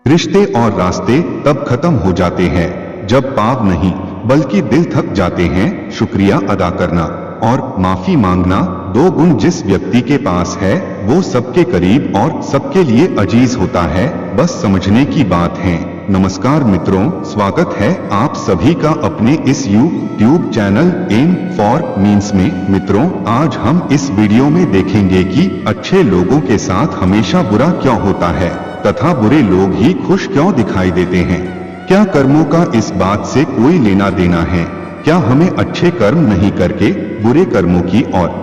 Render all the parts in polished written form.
रिश्ते और रास्ते तब खत्म हो जाते हैं जब पाप नहीं बल्कि दिल थक जाते हैं। शुक्रिया अदा करना और माफी मांगना दो गुण जिस व्यक्ति के पास है वो सबके करीब और सबके लिए अजीज होता है। बस समझने की बात है। नमस्कार मित्रों, स्वागत है आप सभी का अपने इस YouTube channel M for means में। मित्रों, आज हम इस वीडियो में देखेंगे कि अच्छे लोगों के साथ हमेशा बुरा क्यों होता है तथा बुरे लोग ही खुश क्यों दिखाई देते हैं। क्या कर्मों का इस बात से कोई लेना देना है? क्या हमें अच्छे कर्म नहीं करके बुरे कर्मों की ओर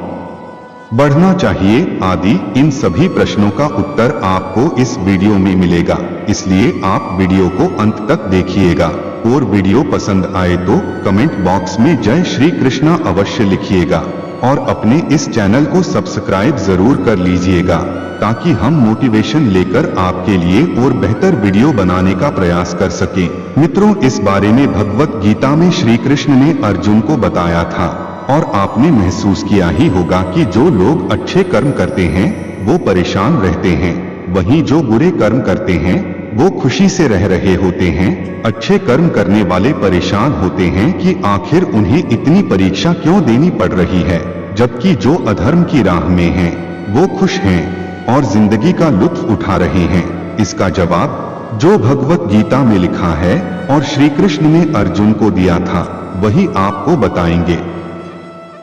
बढ़ना चाहिए आदि इन सभी प्रश्नों का उत्तर आपको इस वीडियो में मिलेगा। इसलिए आप वीडियो को अंत तक देखिएगा और वीडियो पसंद आए तो कमेंट बॉक्स में जय श्री कृष्णा अवश्य लिखिएगा और अपने इस चैनल को सब्सक्राइब जरूर कर लीजिएगा ताकि हम मोटिवेशन लेकर आपके लिए और बेहतर वीडियो बनाने का प्रयास कर सकें। मित्रों, इस बारे में भगवत गीता में श्री कृष्ण ने अर्जुन को बताया था और आपने महसूस किया ही होगा कि जो लोग अच्छे कर्म करते हैं वो परेशान रहते हैं, वहीं जो बुरे कर्म करते हैं वो खुशी से रह रहे होते हैं। अच्छे कर्म करने वाले परेशान होते हैं कि आखिर उन्हें इतनी परीक्षा क्यों देनी पड़ रही है, जबकि जो अधर्म की राह में हैं वो खुश हैं और जिंदगी का लुत्फ उठा रहे हैं। इसका जवाब जो भगवत गीता में लिखा है और श्री कृष्ण ने अर्जुन को दिया था वही आपको बताएंगे।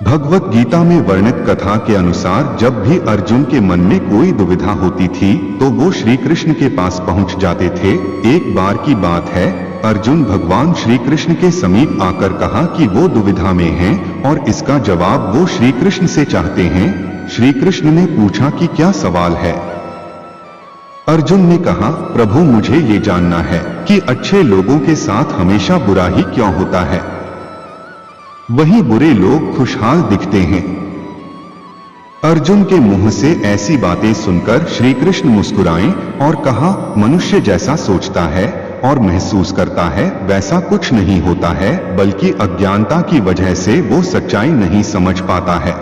भगवत गीता में वर्णित कथा के अनुसार जब भी अर्जुन के मन में कोई दुविधा होती थी तो वो श्री कृष्ण के पास पहुंच जाते थे। एक बार की बात है, अर्जुन भगवान श्री कृष्ण के समीप आकर कहा कि वो दुविधा में हैं और इसका जवाब वो श्री कृष्ण से चाहते हैं। श्री कृष्ण ने पूछा कि क्या सवाल है? अर्जुन ने कहा, प्रभु मुझे ये जानना है कि अच्छे लोगों के साथ हमेशा बुरा ही क्यों होता है, वहीं बुरे लोग खुशहाल दिखते हैं। अर्जुन के मुंह से ऐसी बातें सुनकर श्री कृष्ण मुस्कुराए और कहा, मनुष्य जैसा सोचता है और महसूस करता है वैसा कुछ नहीं होता है, बल्कि अज्ञानता की वजह से वो सच्चाई नहीं समझ पाता है।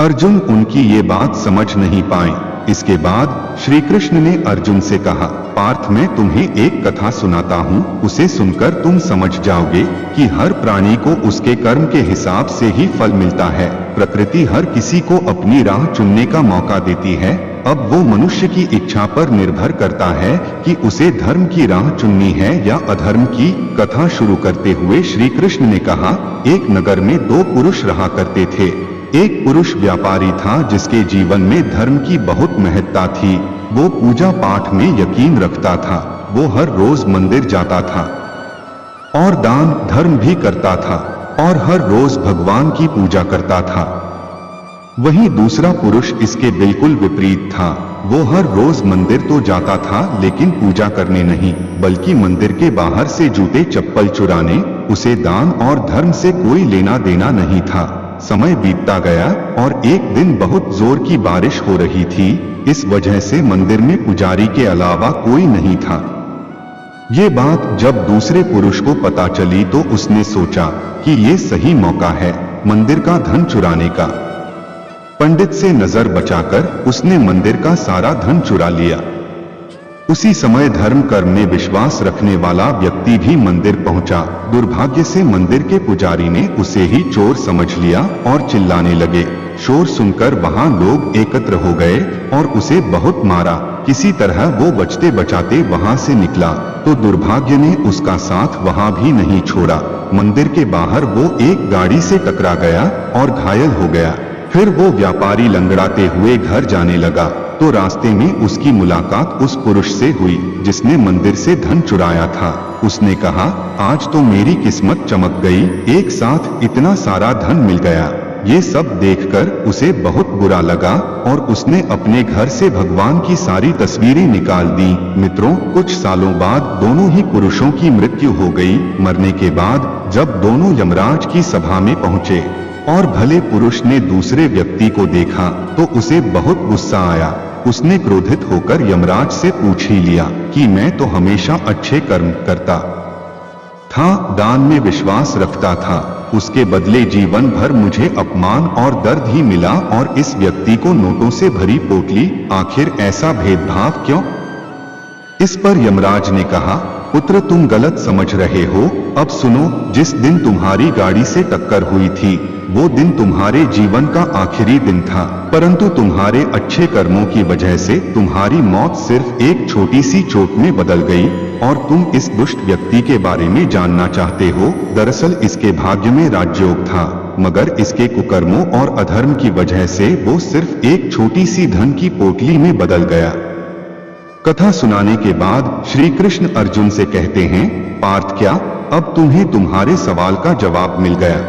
अर्जुन उनकी ये बात समझ नहीं पाए। इसके बाद श्री कृष्ण ने अर्जुन से कहा, पार्थ मैं तुम्हें एक कथा सुनाता हूँ, उसे सुनकर तुम समझ जाओगे कि हर प्राणी को उसके कर्म के हिसाब से ही फल मिलता है। प्रकृति हर किसी को अपनी राह चुनने का मौका देती है। अब वो मनुष्य की इच्छा पर निर्भर करता है कि उसे धर्म की राह चुननी है या अधर्म की। कथा शुरू करते हुए श्री कृष्ण ने कहा, एक नगर में दो पुरुष रहा करते थे। एक पुरुष व्यापारी था जिसके जीवन में धर्म की बहुत महत्ता थी। वो पूजा पाठ में यकीन रखता था। वो हर रोज मंदिर जाता था और दान धर्म भी करता था और हर रोज भगवान की पूजा करता था। वहीं दूसरा पुरुष इसके बिल्कुल विपरीत था। वो हर रोज मंदिर तो जाता था लेकिन पूजा करने नहीं, बल्कि मंदिर के बाहर से जूते चप्पल चुराने। उसे दान और धर्म से कोई लेना देना नहीं था। समय बीतता गया और एक दिन बहुत जोर की बारिश हो रही थी। इस वजह से मंदिर में पुजारी के अलावा कोई नहीं था। ये बात जब दूसरे पुरुष को पता चली तो उसने सोचा कि ये सही मौका है मंदिर का धन चुराने का। पंडित से नजर बचाकर उसने मंदिर का सारा धन चुरा लिया। उसी समय धर्म कर्म में विश्वास रखने वाला व्यक्ति भी मंदिर पहुंचा। दुर्भाग्य से मंदिर के पुजारी ने उसे ही चोर समझ लिया और चिल्लाने लगे। शोर सुनकर वहां लोग एकत्र हो गए और उसे बहुत मारा। किसी तरह वो बचते बचाते वहां से निकला तो दुर्भाग्य ने उसका साथ वहां भी नहीं छोड़ा। मंदिर के बाहर वो एक गाड़ी से टकरा गया और घायल हो गया। फिर वो व्यापारी लंगड़ाते हुए घर जाने लगा तो रास्ते में उसकी मुलाकात उस पुरुष से हुई जिसने मंदिर से धन चुराया था। उसने कहा, आज तो मेरी किस्मत चमक गई, एक साथ इतना सारा धन मिल गया। ये सब देखकर उसे बहुत बुरा लगा और उसने अपने घर से भगवान की सारी तस्वीरें निकाल दी। मित्रों, कुछ सालों बाद दोनों ही पुरुषों की मृत्यु हो गई। मरने के बाद जब दोनों यमराज की सभा में पहुंचे और भले पुरुष ने दूसरे व्यक्ति को देखा तो उसे बहुत गुस्सा आया। उसने क्रोधित होकर यमराज से पूछ ही लिया कि मैं तो हमेशा अच्छे कर्म करता था, दान में विश्वास रखता था, उसके बदले जीवन भर मुझे अपमान और दर्द ही मिला और इस व्यक्ति को नोटों से भरी पोटली, आखिर ऐसा भेदभाव क्यों? इस पर यमराज ने कहा, पुत्र तुम गलत समझ रहे हो। अब सुनो, जिस दिन तुम्हारी गाड़ी से टक्कर हुई थी वो दिन तुम्हारे जीवन का आखिरी दिन था, परंतु तुम्हारे अच्छे कर्मों की वजह से तुम्हारी मौत सिर्फ एक छोटी सी चोट में बदल गई। और तुम इस दुष्ट व्यक्ति के बारे में जानना चाहते हो। दरअसल इसके भाग्य में राजयोग था, मगर इसके कुकर्मों और अधर्म की वजह से वो सिर्फ एक छोटी सी धन की पोटली में बदल गया। कथा सुनाने के बाद श्री कृष्ण अर्जुन से कहते हैं, पार्थ क्या अब तुम्हें तुम्हारे सवाल का जवाब मिल गया?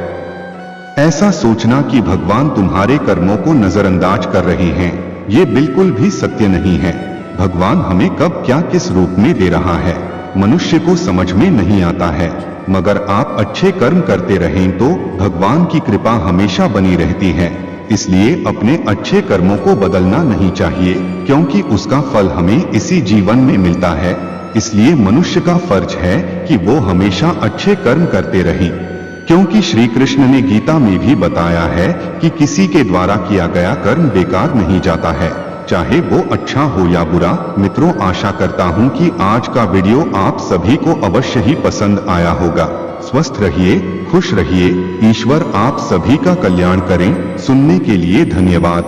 ऐसा सोचना कि भगवान तुम्हारे कर्मों को नजरअंदाज कर रहे हैं, ये बिल्कुल भी सत्य नहीं है। भगवान हमें कब क्या किस रूप में दे रहा है मनुष्य को समझ में नहीं आता है, मगर आप अच्छे कर्म करते रहें तो भगवान की कृपा हमेशा बनी रहती है। इसलिए अपने अच्छे कर्मों को बदलना नहीं चाहिए, क्योंकि उसका फल हमें इसी जीवन में मिलता है। इसलिए मनुष्य का फर्ज है कि वो हमेशा अच्छे कर्म करते रहें, क्योंकि श्री कृष्ण ने गीता में भी बताया है कि किसी के द्वारा किया गया कर्म बेकार नहीं जाता है, चाहे वो अच्छा हो या बुरा। मित्रों, आशा करता हूँ कि आज का वीडियो आप सभी को अवश्य ही पसंद आया होगा। स्वस्थ रहिए, खुश रहिए, ईश्वर आप सभी का कल्याण करें। सुनने के लिए धन्यवाद।